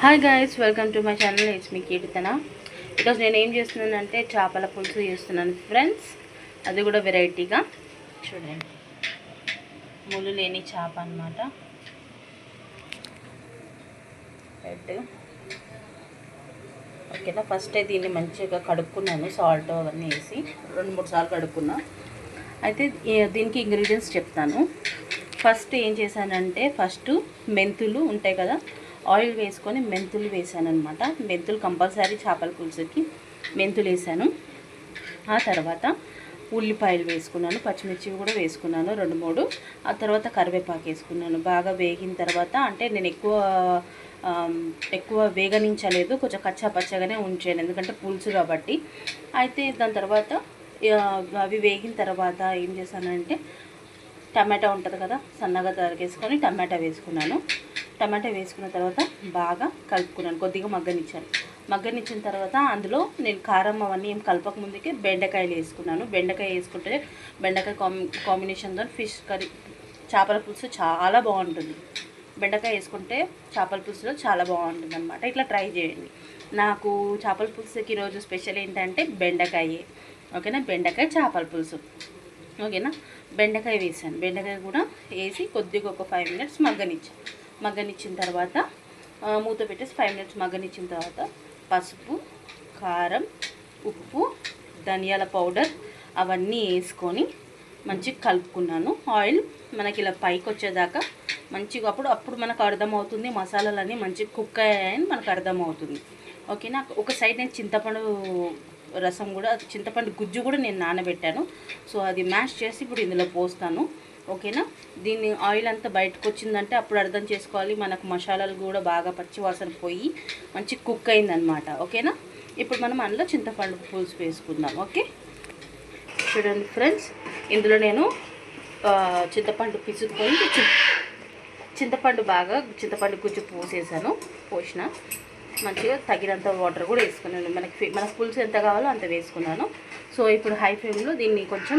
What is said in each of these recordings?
Hi guys, welcome to my channel. It's me Keerthana. ఈరోజు నేను ఏం చేస్తున్నానంటే చేపల పులుసు చేస్తున్నాను ఫ్రెండ్స్. అది కూడా వెరైటీగా చూడండి. ముళ్ళు లేని చేప అన్నమాట. హెడ్ ఓకేనా. ఫస్ట్ దీన్ని మంచిగా కడుక్కున్నాను, సాల్ట్ అవన్నీ వేసి 2-3 సార్లు కడుక్కున్నా. అయితే దీనికి ఇంగ్రీడియంట్స్ చెప్తాను. ఫస్ట్ ఏం చేశానంటే మెంతులు ఉంటాయి కదా, ఆయిల్ వేసుకొని మెంతులు వేసాను అనమాట. మెంతులు కంపల్సరీ చేపల పులుసుకి మెంతులు వేసాను. ఆ తర్వాత ఉల్లిపాయలు వేసుకున్నాను, పచ్చిమిర్చి కూడా వేసుకున్నాను 2-3. ఆ తర్వాత కరివేపాకు వేసుకున్నాను. బాగా వేగిన తర్వాత, అంటే నేను ఎక్కువ వేగనించలేదు, కొంచెం కచ్చా పచ్చగానే ఉంచాను ఎందుకంటే పులుసు కాబట్టి. అయితే దాని తర్వాత అవి వేగిన తర్వాత ఏం చేశానంటే టమాటా ఉంటుంది కదా, సన్నగా తరిగేసుకొని టమాటా వేసుకున్నాను. టమాటా వేసుకున్న తర్వాత బాగా కలుపుకున్నాను, కొద్దిగా మగ్గనిచ్చిన తర్వాత అందులో నేను కారం అవన్నీ ఏం కలపక ముందుకే బెండకాయలు వేసుకున్నాను. బెండకాయ వేసుకుంటే బెండకాయ కాంబినేషన్తో ఫిష్ కర్రీ, చేపల పులుసు చాలా బాగుంటుంది. బెండకాయ వేసుకుంటే చేపల పులుసులో చాలా బాగుంటుంది అనమాట. ఇట్లా ట్రై చేయండి. నాకు చేపల పులుసుకి ఈరోజు స్పెషల్ ఏంటంటే బెండకాయ. ఓకేనా, బెండకాయ చేపల పులుసు. ఓకేనా, బెండకాయ వేసాను. బెండకాయ కూడా వేసి కొద్దిగా ఒక 5 మినిట్స్ మగ్గనిచ్చిన తర్వాత మూత పెట్టేసి 5 మినిట్స్ మగ్గనిచ్చిన తర్వాత పసుపు, కారం, ఉప్పు, ధనియాల పౌడర్ అవన్నీ వేసుకొని మంచిగా కలుపుకున్నాను. ఆయిల్ మనకి ఇలా పైకి వచ్చేదాకా మంచిగా అప్పుడు మనకు అర్థమవుతుంది మసాలాలన్నీ మంచిగా కుక్ అయ్యాయని మనకు అర్థమవుతుంది. ఓకేనా. ఒక సైడ్ నేను చింతపండు గుజ్జు కూడా నేను నానబెట్టాను. సో అది మ్యాష్ చేసి ఇప్పుడు ఇందులో పోస్తాను. ఓకేనా. దీన్ని ఆయిల్ అంతా బయటకు వచ్చిందంటే అప్పుడు అర్థం చేసుకోవాలి మనకు మసాలాలు కూడా బాగా పచ్చి వాసన పోయి మంచి కుక్ అయిందనమాట. ఓకేనా. ఇప్పుడు మనం అందులో చింతపండు పులుసు వేసుకుందాం. ఓకే, చూడండి ఫ్రెండ్స్, ఇందులో నేను చింతపండు పిసుకొని చింతపండు గుజ్జు పోసిన మంచిగా తగినంత వాటర్ కూడా వేసుకున్నాను. మన పులుసు ఎంత కావాలో అంత వేసుకున్నాను. సో ఇప్పుడు హై ఫ్లేమ్లో దీన్ని కొంచెం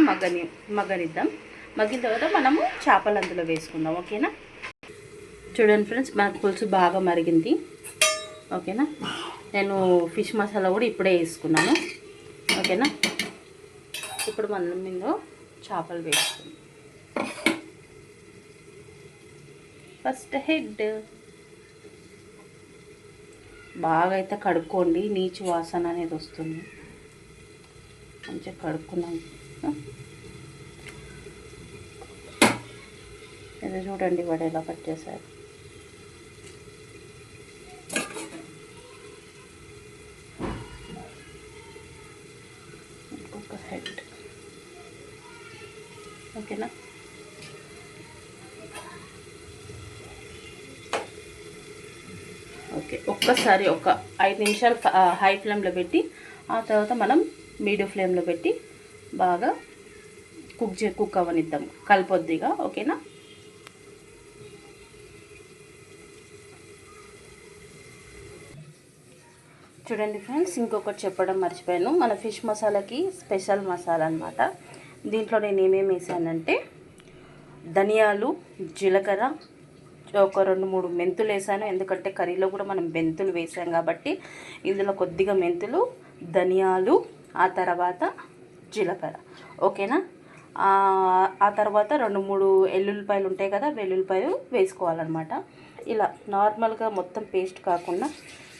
మగ్గనిద్దాం. మగ్గిన తర్వాత మనము చేపలు అందులో వేసుకుందాం. ఓకేనా. చూడండి ఫ్రెండ్స్, మన పులుసు బాగా మరిగింది. ఓకేనా. నేను ఫిష్ మసాలా కూడా ఇప్పుడే వేసుకున్నాను. ఓకేనా. ఇప్పుడు మనం ఇందులో చేపలు వేసుకుందాం. ఫస్ట్ హెడ్ బాగా అయితే కడుక్కోండి, నీచు వాసన అనేది వస్తుంది. మంచిగా కడుక్కున్నాం. ఇది చూడండి వాడు ఎలా కట్ చేశారు. ఇంకొక హెడ్. ఓకేనా. ఓకే, ఒక్కసారి ఒక 5 నిమిషాలు హై ఫ్లేమ్లో పెట్టి ఆ తర్వాత మనం మీడియం ఫ్లేమ్లో పెట్టి బాగా కుక్ అవ్వనిద్దాం కలపొద్దిగా. ఓకేనా. చూడండి ఫ్రెండ్స్, ఇంకొకటి చెప్పడం మర్చిపోయాను. మన ఫిష్ మసాలాకి స్పెషల్ మసాలా అనమాట. దీంట్లో నేను ఏమేమి వేసానంటే ధనియాలు, జీలకర్ర, ఒక 2-3 మెంతులు వేసాను. ఎందుకంటే కర్రీలో కూడా మనం మెంతులు వేసాం కాబట్టి ఇందులో కొద్దిగా మెంతులు, ధనియాలు, ఆ తర్వాత జీలకర్ర. ఓకేనా. ఆ తర్వాత 2-3 ఎల్లుల్లిపాయలు ఉంటాయి కదా, వెల్లుల్లిపాయలు వేసుకోవాలన్నమాట. ఇలా నార్మల్గా మొత్తం పేస్ట్ కాకుండా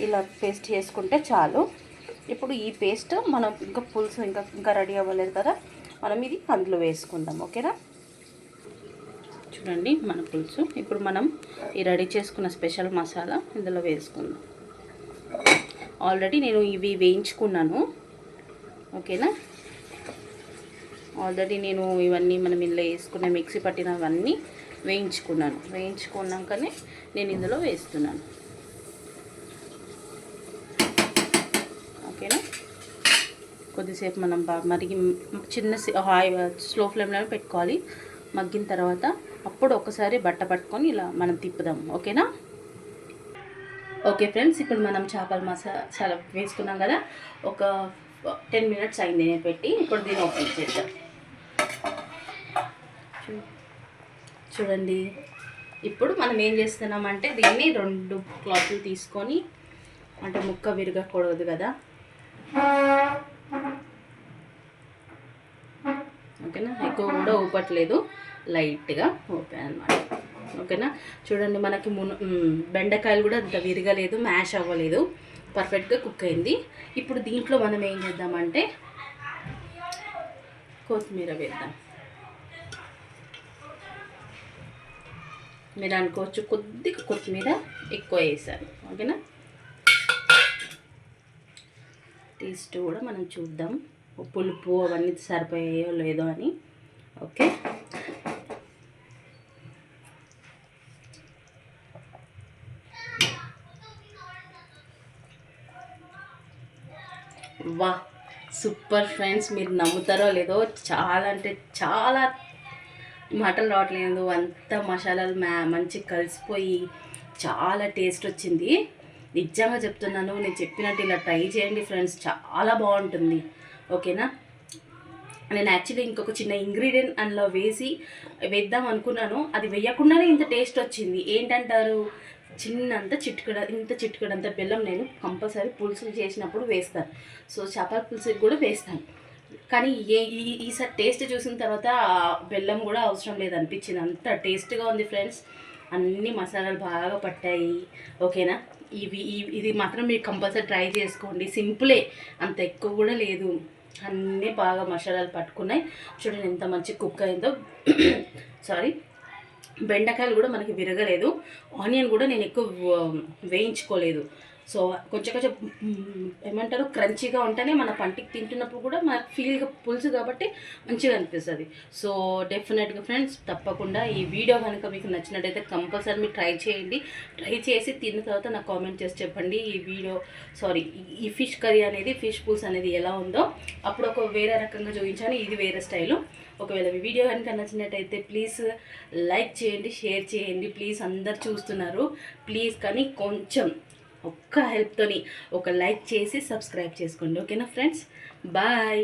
ఇలా పేస్ట్ చేసుకుంటే చాలు. ఇప్పుడు ఈ పేస్ట్ మనం పులుసు ఇంకా రెడీ అవ్వలేదు కదా, మనం ఇది అందులో వేసుకుందాం. ఓకేనా. చూడండి మన పులుసు. ఇప్పుడు మనం ఈ రెడీ చేసుకున్న స్పెషల్ మసాలా ఇందులో వేసుకుందాం. ఆల్రెడీ నేను ఇవి వేయించుకున్నాను. ఓకేనా. ఆల్రెడీ నేను ఇవన్నీ మనం ఇందులో వేసుకున్న మిక్సీ పట్టినవన్నీ వేయించుకున్నాకనే నేను ఇందులో వేస్తున్నాను. ఓకేనా. కొద్దిసేపు మనం మరిగి స్లో ఫ్లేమ్లో పెట్టుకోవాలి. మగ్గిన తర్వాత అప్పుడు ఒకసారి బట్ట పట్టుకొని ఇలా మనం తిప్పుదాం. ఓకేనా. ఓకే ఫ్రెండ్స్, ఇప్పుడు మనం చేపల మసాలా వేసుకున్నాం కదా, ఒక 10 మినిట్స్ అయింది నేను పెట్టి. ఇప్పుడు దీన్ని ఓపెన్ చేద్దాం. చూడండి ఇప్పుడు మనం ఏం చేస్తున్నామంటే దీన్ని 2 క్లాత్లు తీసుకొని, అంటే ముక్క విరగకూడదు కదా, ఓకేనా. ఎక్కువ కూడా ఊపట్లేదు, లైట్గా ఊపాను అనమాట, ఓకేనా. చూడండి మనకి బెండకాయలు కూడా అంత విరగలేదు, మ్యాష్ అవ్వలేదు, పర్ఫెక్ట్గా కుక్ అయింది. ఇప్పుడు దీంట్లో మనం ఏం చేద్దామంటే కొత్తిమీర వేద్దాం. మీరు అనుకోవచ్చు కొద్దిగా కొత్తిమీర ఎక్కువ వేసాను, ఓకేనా. టేస్ట్ కూడా మనం చూద్దాం, పులుపు అవన్నీ సరిపోయాయో లేదో అని. ఓకే, వా సూపర్ ఫ్రెండ్స్, మీరు నమ్ముతారో లేదో, చాలా అంటే చాలా మాటలు రావట్లేదు, అంత మసాలాలు మంచిగా కలిసిపోయి చాలా టేస్ట్ వచ్చింది. నిజంగా చెప్తున్నాను, నేను చెప్పినట్టు ఇలా ట్రై చేయండి ఫ్రెండ్స్, చాలా బాగుంటుంది, ఓకేనా. నేను యాక్చువల్లీ ఇంకొక చిన్న ఇంగ్రీడియంట్ అందులో వేద్దాం అనుకున్నాను, అది వేయకుండానే ఇంత టేస్ట్ వచ్చింది. ఏంటంటారు, ఇంత చిటికడంత బెల్లం నేను కంపల్సరీ పులుసులు చేసినప్పుడు వేస్తాను. సో చేపల పులుసుకి కూడా వేస్తాను, కానీ ఈసారి టేస్ట్ చూసిన తర్వాత బెల్లం కూడా అవసరం లేదనిపించింది, అంత టేస్ట్గా ఉంది ఫ్రెండ్స్. అన్ని మసాలాలు బాగా పట్టాయి, ఓకేనా. ఇది మాత్రం మీరు కంపల్సరీ ట్రై చేసుకోండి, సింపులే, అంత ఎక్కువ కూడా లేదు, అన్నీ బాగా మసాలాలు పట్టుకున్నాయి. చూడండి ఎంత మంచి కుక్ అయిందో. సారీ, బెండకాయలు కూడా మనకి విరగలేదు, ఆనియన్ కూడా నేను ఎక్కువ వేయించుకోలేదు. సో కొంచెం ఏమంటారు, క్రంచీగా ఉంటేనే మన పంటికి తింటున్నప్పుడు కూడా మనకు ఫీల్గా పులుసు కాబట్టి మంచిగా అనిపిస్తుంది. సో డెఫినెట్గా ఫ్రెండ్స్, తప్పకుండా ఈ వీడియో కనుక మీకు నచ్చినట్టయితే కంపల్సరీ మీరు ట్రై చేయండి. ట్రై చేసి తిన్న తర్వాత నాకు కామెంట్ చేసి చెప్పండి ఈ ఫిష్ కర్రీ అనేది, ఫిష్ పులుసు అనేది ఎలా ఉందో. అప్పుడు ఒక వేరే రకంగా చూపించాను, ఇది వేరే స్టైలు. ఒకవేళ ఈ వీడియో కనుక నచ్చినట్టయితే ప్లీజ్ లైక్ చేయండి, షేర్ చేయండి. ప్లీజ్ అందరు చూస్తున్నారు, ప్లీజ్ కానీ కొంచెం ఒక్క హెల్ప్తోని ఒక లైక్ చేసి సబ్స్క్రైబ్ చేసుకోండి, ఓకేనా ఫ్రెండ్స్. బాయ్.